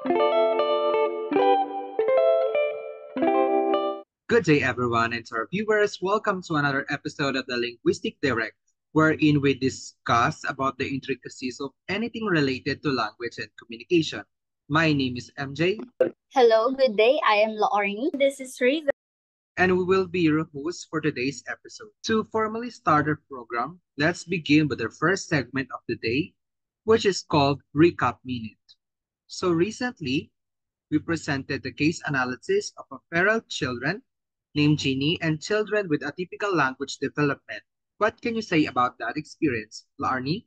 Good day, everyone, and to our viewers, welcome to another episode of the Linguistic Direct, wherein we discuss about the intricacies of anything related to language and communication. My name is MJ, Hello, good day. I am Laorni. This is Riza. and we will be your hosts for today's episode. To formally start our program, let's begin with the first segment of the day, which is called Recap Minute. So recently, we presented the case analysis of a feral children named Jeannie and children with atypical language development. What can you say about that experience, Larnie?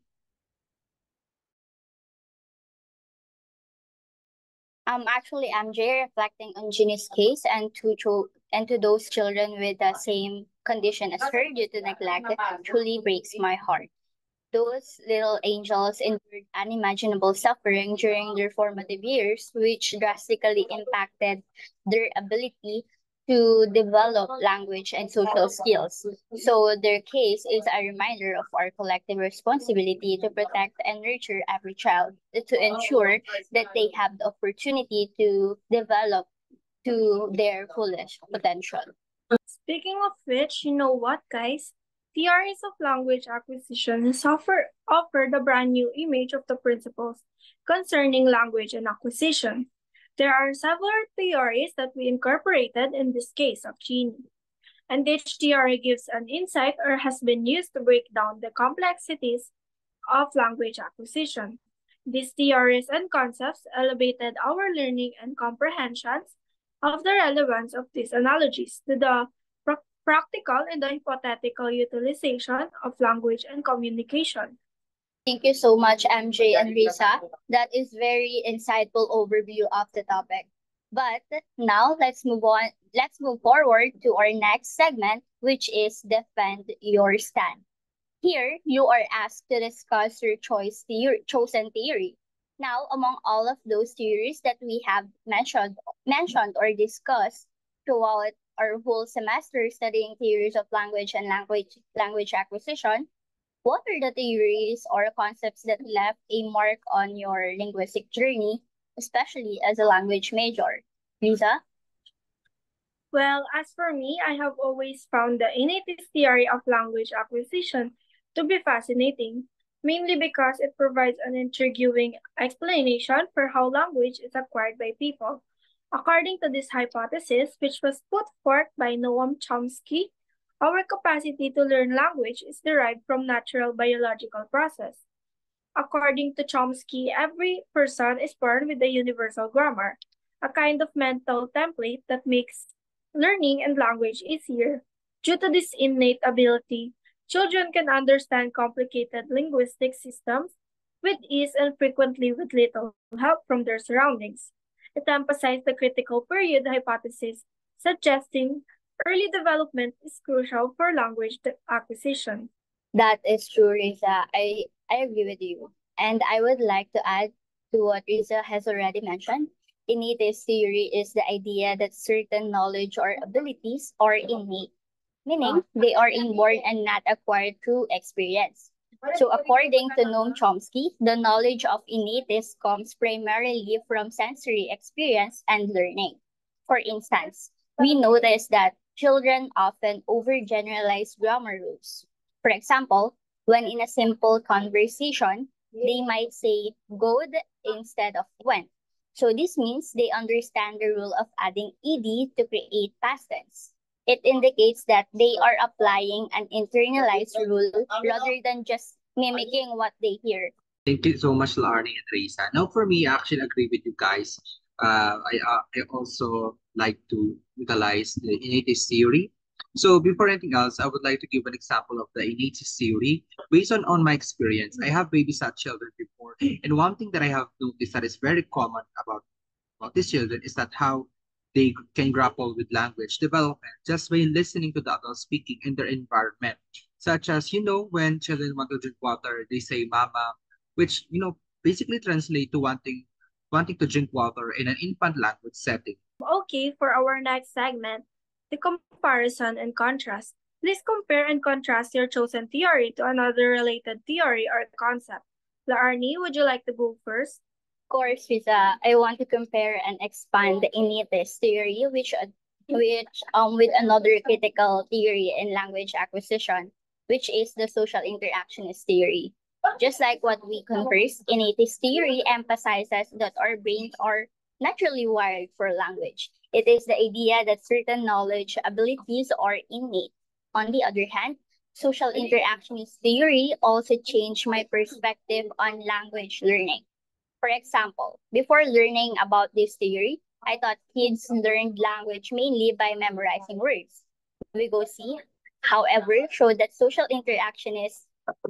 Actually, MJ reflecting on Ginny's case and to those children with the same condition as her due to neglect truly breaks my heart. Those little angels endured unimaginable suffering during their formative years, which drastically impacted their ability to develop language and social skills. So their case is a reminder of our collective responsibility to protect and nurture every child to ensure that they have the opportunity to develop to their fullest potential. Speaking of which, you know what, guys? Theories of language acquisition has offered a brand new image of the principles concerning language and acquisition. There are several theories that we incorporated in this case of Jeannie, and each theory gives an insight or has been used to break down the complexities of language acquisition. These theories and concepts elevated our learning and comprehensions of the relevance of these analogies to the practical and the hypothetical utilization of language and communication. Thank you so much, MJ and Risa. That is very insightful overview of the topic. But now let's move on. Let's move forward to our next segment, which is defend your stand. Here, you are asked to discuss your chosen theory. Now, among all of those theories that we have mentioned or discussed throughout our whole semester studying theories of language and language acquisition, what are the theories or concepts that left a mark on your linguistic journey, especially as a language major? Lisa? Well, as for me, I have always found the innatist theory of language acquisition to be fascinating, mainly because it provides an intriguing explanation for how language is acquired by people. According to this hypothesis, which was put forth by Noam Chomsky, our capacity to learn language is derived from natural biological process. According to Chomsky, every person is born with a universal grammar, a kind of mental template that makes learning and language easier. Due to this innate ability, children can understand complicated linguistic systems with ease and frequently with little help from their surroundings. It emphasized the critical period hypothesis, suggesting early development is crucial for language acquisition. That is true, Riza. I agree with you. And I would like to add to what Riza has already mentioned. Innate theory is the idea that certain knowledge or abilities are innate, meaning they are inborn and not acquired through experience. So according to Noam Chomsky, the knowledge of innateness comes primarily from sensory experience and learning. For instance, we notice that children often overgeneralize grammar rules. For example, when in a simple conversation, they might say good instead of went. So this means they understand the rule of adding ed to create past tense. It indicates that they are applying an internalized rule rather than just mimicking what they hear. Thank you so much, Larnie and Teresa. Now, for me, I actually agree with you guys. I also like to utilize the innatist theory. So before anything else, I would like to give an example of the innatist theory. Based on my experience, I have babysat children before, and one thing that I have noticed that is very common about these children is that how they can grapple with language development just by listening to the adults speaking in their environment. Such as, when children want to drink water, they say mama, which, basically translate to wanting to drink water in an infant language setting. Okay, for our next segment, the comparison and contrast. Please compare and contrast your chosen theory to another related theory or concept. Laarni, would you like to go first? course, Risa, I want to compare and expand the innatist theory, with another critical theory in language acquisition, which is the social interactionist theory. Just like what we conversed, innatist theory emphasizes that our brains are naturally wired for language. It is the idea that certain knowledge abilities are innate. On the other hand, social interactionist theory also changed my perspective on language learning. For example, before learning about this theory, I thought kids learned language mainly by memorizing words. Vygotsky, however, showed that social interaction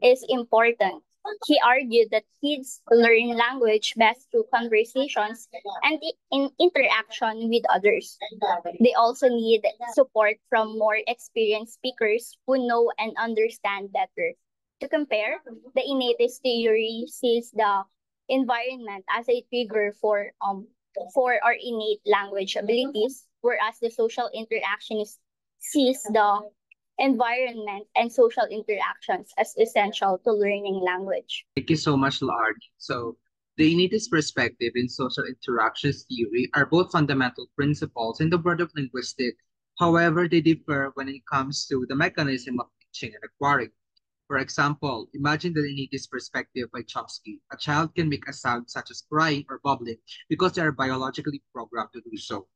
is important. He argued that kids learn language best through conversations and in interaction with others. They also need support from more experienced speakers who know and understand better. To compare, the innatist theory sees the environment as a trigger for our innate language abilities, whereas the social interactionist sees the environment and social interactions as essential to learning language. Thank you so much, Lard. So, the innatist perspective and social interactions theory are both fundamental principles in the world of linguistics. However, they differ when it comes to the mechanism of teaching and acquiring. For example, imagine the innatist perspective by Chomsky. A child can make a sound such as crying or bubbling because they are biologically programmed to do so.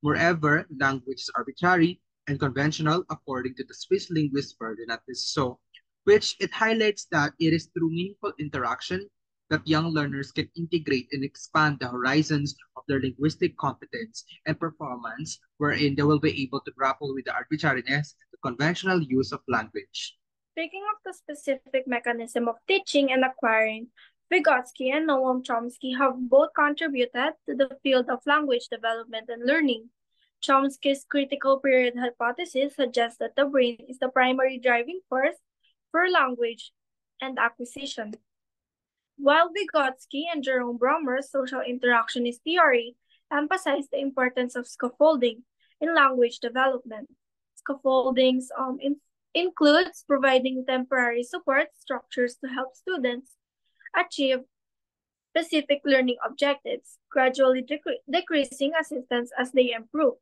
Moreover, language is arbitrary and conventional according to the Swiss linguist Ferdinand Lassault, which it highlights that it is through meaningful interaction that young learners can integrate and expand the horizons of their linguistic competence and performance, wherein they will be able to grapple with the arbitrariness and the conventional use of language. Speaking of the specific mechanism of teaching and acquiring, Vygotsky and Noam Chomsky have both contributed to the field of language development and learning. Chomsky's critical period hypothesis suggests that the brain is the primary driving force for language and acquisition, while Vygotsky and Jerome Brommer's social interactionist theory emphasize the importance of scaffolding in language development. Scaffoldings includes providing temporary support structures to help students achieve specific learning objectives, gradually decreasing assistance as they improve.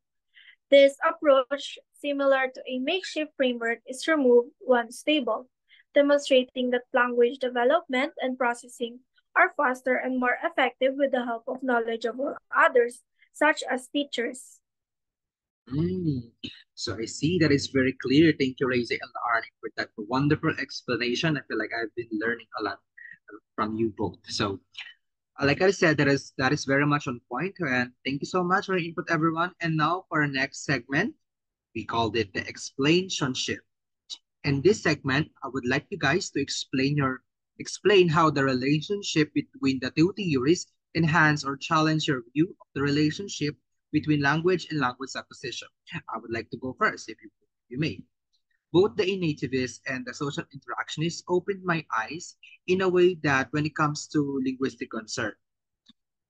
This approach, similar to a makeshift framework, is removed once stable, demonstrating that language development and processing are faster and more effective with the help of knowledgeable others, such as teachers. So I see that it's very clear. Thank you, Raise and Arnie, for that wonderful explanation. I feel like I've been learning a lot from you both. So, like I said, that is very much on point. And thank you so much for your input, everyone. And now for our next segment, we called it the explaintionship. In this segment, I would like you guys to explain how the relationship between the two theories enhance or challenge your view of the relationship between language and language acquisition. I would like to go first, if you may. Both the innativist and the social interactionist opened my eyes in a way that when it comes to linguistic concern,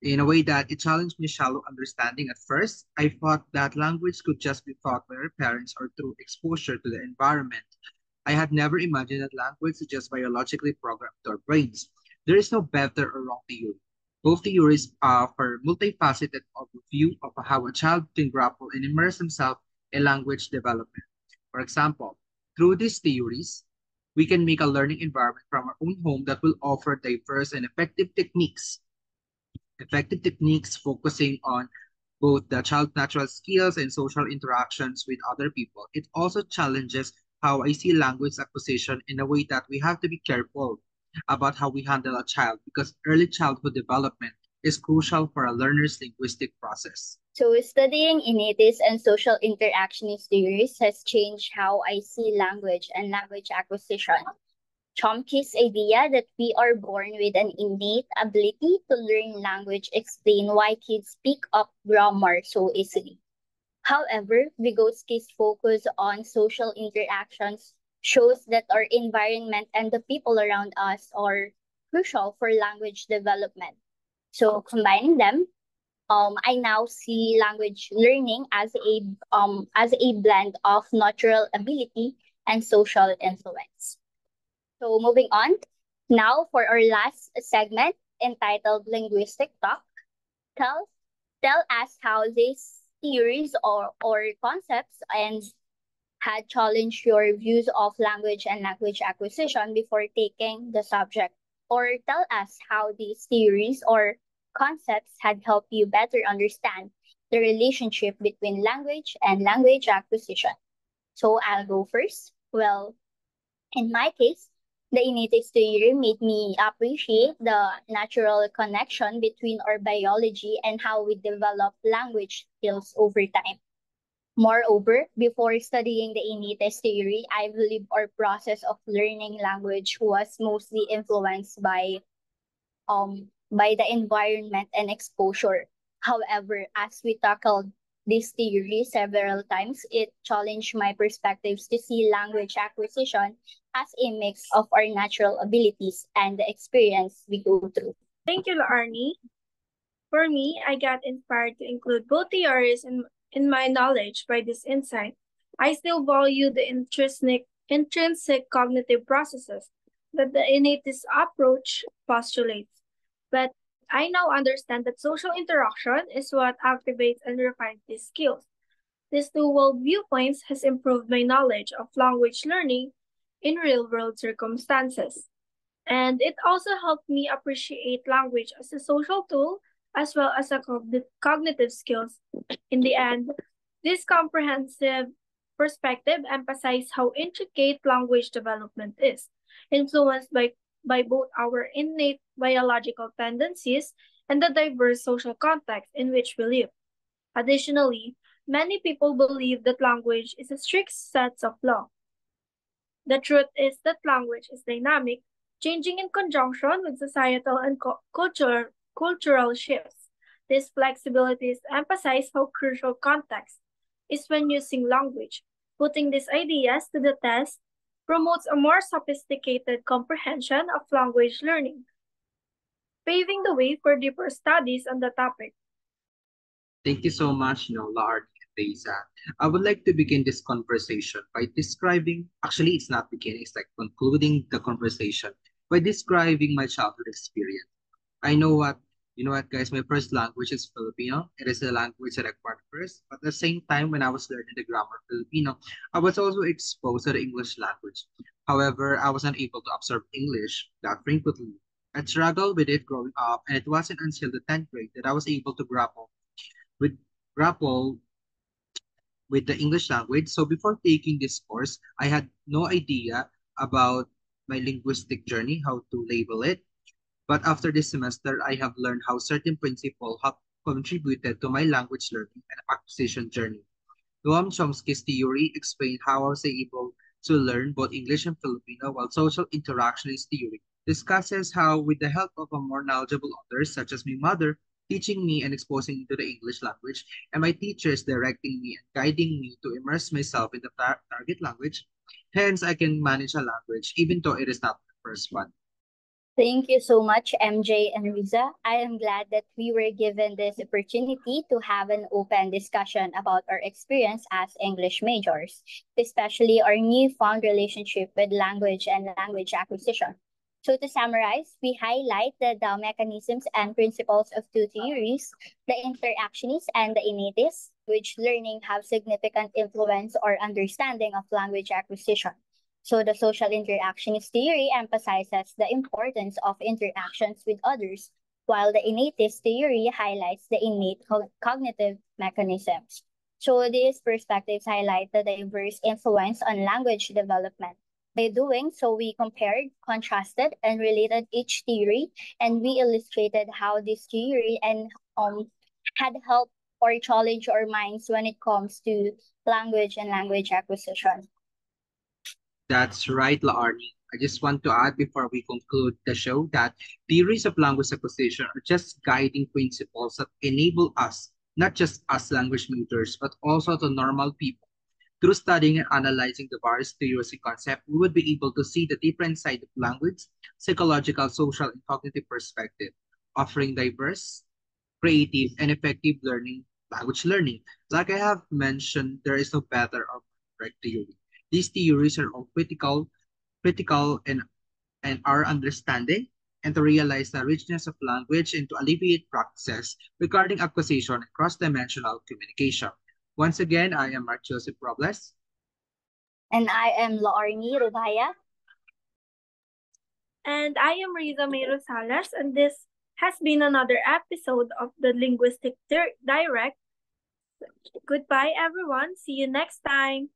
in a way that it challenged my shallow understanding at first. I thought that language could just be taught by our parents or through exposure to the environment. I had never imagined that language is just biologically programmed to our brains. There is no better or wrong theory. Both theories offer multifaceted overview of how a child can grapple and immerse himself in language development. For example, through these theories, we can make a learning environment from our own home that will offer diverse and effective techniques focusing on both the child's natural skills and social interactions with other people. It also challenges how I see language acquisition in a way that we have to be careful about how we handle a child because early childhood development is crucial for a learner's linguistic process. So studying innatist and social interactionist theories has changed how I see language and language acquisition. Chomsky's idea that we are born with an innate ability to learn language explain why kids pick up grammar so easily. However, Vygotsky's focus on social interactions shows that our environment and the people around us are crucial for language development. So combining them, I now see language learning as a blend of natural ability and social influence. So moving on, now for our last segment, entitled Linguistic Talk. Tell, tell us how these theories or concepts and had challenged your views of language and language acquisition before taking the subject. Or tell us how these theories or concepts had helped you better understand the relationship between language and language acquisition. So I'll go first. Well, in my case, the innate theory made me appreciate the natural connection between our biology and how we develop language skills over time. Moreover, before studying the innate theory, I believe our process of learning language was mostly influenced by the environment and exposure. However, as we tackled this theory several times, it challenged my perspectives to see language acquisition as a mix of our natural abilities and the experience we go through. Thank you, Arnie. For me, I got inspired to include both theories in my knowledge by this insight. I still value the intrinsic cognitive processes that the innatist approach postulates. But I now understand that social interaction is what activates and refines these skills. This dual viewpoints has improved my knowledge of language learning in real-world circumstances. And it also helped me appreciate language as a social tool as well as a cognitive skills. In the end, this comprehensive perspective emphasizes how intricate language development is, influenced by both our innate biological tendencies and the diverse social context in which we live. Additionally, many people believe that language is a strict set of law. The truth is that language is dynamic, changing in conjunction with societal and cultural shifts. This flexibility is emphasized how crucial context is when using language. Putting these ideas to the test promotes a more sophisticated comprehension of language learning, paving the way for deeper studies on the topic. Thank you so much, Lard and Reza. I would like to begin this conversation by describing, actually, it's not beginning, it's like concluding the conversation by describing my childhood experience. I know what, guys, my first language is Filipino. It is the language that I acquired first. But at the same time, when I was learning the grammar Filipino, I was also exposed to the English language. However, I was not able to absorb English that frequently. I struggled with it growing up, and it wasn't until the 10th grade that I was able to with grapple with the English language. So before taking this course, I had no idea about my linguistic journey, how to label it. But after this semester, I have learned how certain principles have contributed to my language learning and acquisition journey. Noam Chomsky's theory explained how I was able to learn both English and Filipino, while social interactionist theory discusses how, with the help of a more knowledgeable others, such as my mother, teaching me and exposing me to the English language, and my teachers directing me and guiding me to immerse myself in the target language, hence I can manage a language even though it is not the first one. Thank you so much, MJ and Riza. I am glad that we were given this opportunity to have an open discussion about our experience as English majors, especially our newfound relationship with language and language acquisition. So to summarize, we highlight the mechanisms and principles of two theories, the interactionist and the innatist, which learning have significant influence or understanding of language acquisition. So the social interactionist theory emphasizes the importance of interactions with others, while the innatist theory highlights the innate cognitive mechanisms. So these perspectives highlight the diverse influence on language development. By doing so, we compared, contrasted, and related each theory, and we illustrated how this theory and had helped or challenged our minds when it comes to language and language acquisition. That's right, Laarni. I just want to add before we conclude the show that theories of language acquisition are just guiding principles that enable us, not just as language majors, but also to normal people. Through studying and analyzing the various theories and concepts, we would be able to see the different side of language, psychological, social, and cognitive perspective, offering diverse, creative, and effective language learning. Like I have mentioned, there is no better or correct theory. These theories are all critical in our understanding and to realize the richness of language and to alleviate practices regarding acquisition and cross-dimensional communication. Once again, I am Mark Joseph Robles. And I am Laorni Rubaya. And I am Riza May Rosales, and this has been another episode of the Linguistic Direct. Goodbye, everyone. See you next time.